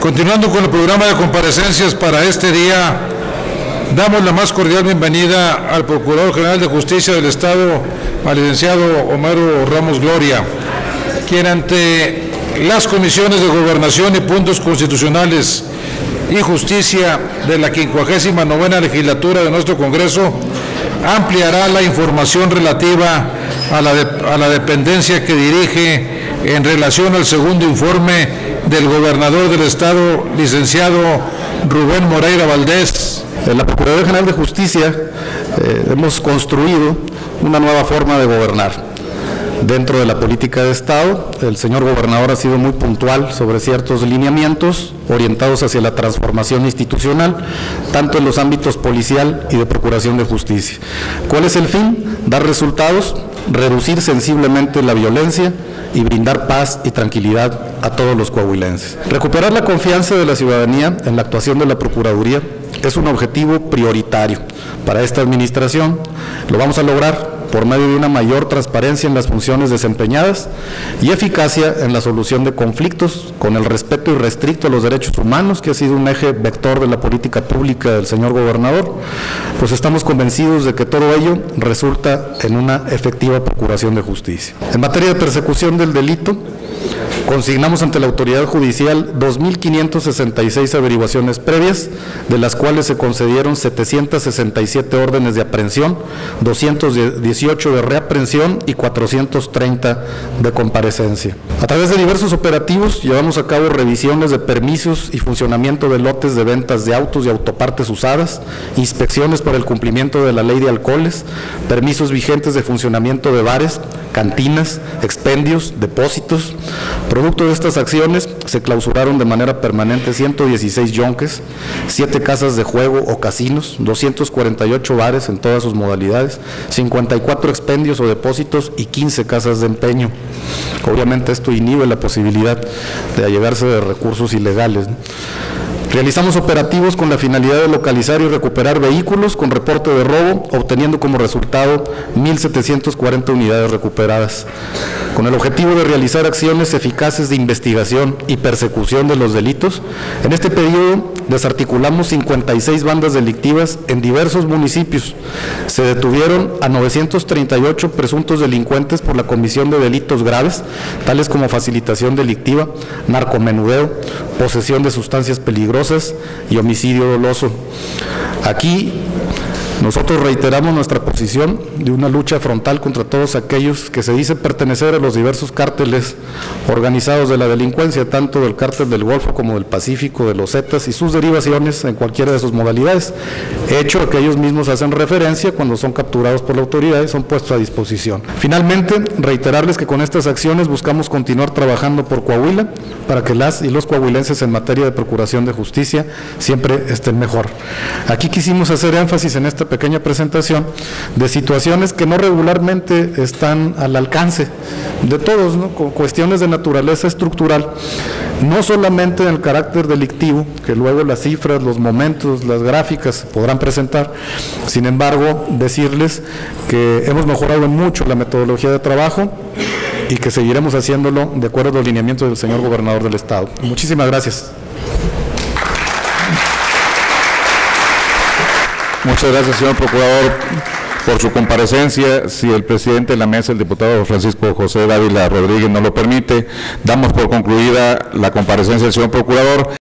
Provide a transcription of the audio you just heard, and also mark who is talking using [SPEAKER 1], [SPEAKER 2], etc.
[SPEAKER 1] Continuando con el programa de comparecencias para este día, damos la más cordial bienvenida al Procurador General de Justicia del Estado, al licenciado Homero Ramos Gloria, quien ante las comisiones de Gobernación y Puntos Constitucionales y Justicia de la 59ª legislatura de nuestro Congreso ampliará la información relativa a la dependencia que dirige en relación al segundo informe del gobernador del Estado, licenciado Rubén Moreira Valdés.
[SPEAKER 2] En la Procuraduría General de Justicia hemos construido una nueva forma de gobernar. Dentro de la política de Estado, el señor gobernador ha sido muy puntual sobre ciertos lineamientos orientados hacia la transformación institucional, tanto en los ámbitos policial y de procuración de justicia. ¿Cuál es el fin? Dar resultados, reducir sensiblemente la violencia y brindar paz y tranquilidad a todos los coahuilenses. Recuperar la confianza de la ciudadanía en la actuación de la Procuraduría es un objetivo prioritario para esta administración. Lo vamos a lograr por medio de una mayor transparencia en las funciones desempeñadas y eficacia en la solución de conflictos con el respeto irrestricto a los derechos humanos, que ha sido un eje vector de la política pública del señor gobernador. Pues estamos convencidos de que todo ello resulta en una efectiva procuración de justicia. En materia de persecución del delito, consignamos ante la autoridad judicial 2.566 averiguaciones previas, de las cuales se concedieron 767 órdenes de aprehensión, 218 de reaprehensión y 430 de comparecencia. A través de diversos operativos llevamos a cabo revisiones de permisos y funcionamiento de lotes de ventas de autos y autopartes usadas, inspecciones para el cumplimiento de la ley de alcoholes, permisos vigentes de funcionamiento de bares, cantinas, expendios, depósitos. Producto de estas acciones se clausuraron de manera permanente 116 yonques, 7 casas de juego o casinos, 248 bares en todas sus modalidades, 54 expendios o depósitos y 15 casas de empeño. Obviamente esto inhibe la posibilidad de allegarse de recursos ilegales, ¿no? Realizamos operativos con la finalidad de localizar y recuperar vehículos con reporte de robo, obteniendo como resultado 1.740 unidades recuperadas. Con el objetivo de realizar acciones eficaces de investigación y persecución de los delitos, en este periodo desarticulamos 56 bandas delictivas en diversos municipios. Se detuvieron a 938 presuntos delincuentes por la comisión de delitos graves, tales como facilitación delictiva, narcomenudeo, posesión de sustancias peligrosas y homicidio doloso. Aquí nosotros reiteramos nuestra posición de una lucha frontal contra todos aquellos que se dicen pertenecer a los diversos cárteles organizados de la delincuencia, tanto del cártel del Golfo como del Pacífico, de los Zetas y sus derivaciones en cualquiera de sus modalidades, hecho a que ellos mismos hacen referencia cuando son capturados por la autoridad y son puestos a disposición. Finalmente, reiterarles que con estas acciones buscamos continuar trabajando por Coahuila para que las y los coahuilenses en materia de procuración de justicia siempre estén mejor. Aquí quisimos hacer énfasis en esta pequeña presentación de situaciones que no regularmente están al alcance de todos, ¿no? Con cuestiones de naturaleza estructural, no solamente en el carácter delictivo, que luego las cifras, los momentos, las gráficas podrán presentar. Sin embargo, decirles que hemos mejorado mucho la metodología de trabajo y que seguiremos haciéndolo de acuerdo a los lineamientos del señor gobernador del Estado. Muchísimas gracias.
[SPEAKER 3] Muchas gracias, señor Procurador, por su comparecencia. Si el presidente de la mesa, el diputado Francisco José Dávila Rodríguez, no lo permite, damos por concluida la comparecencia del señor Procurador.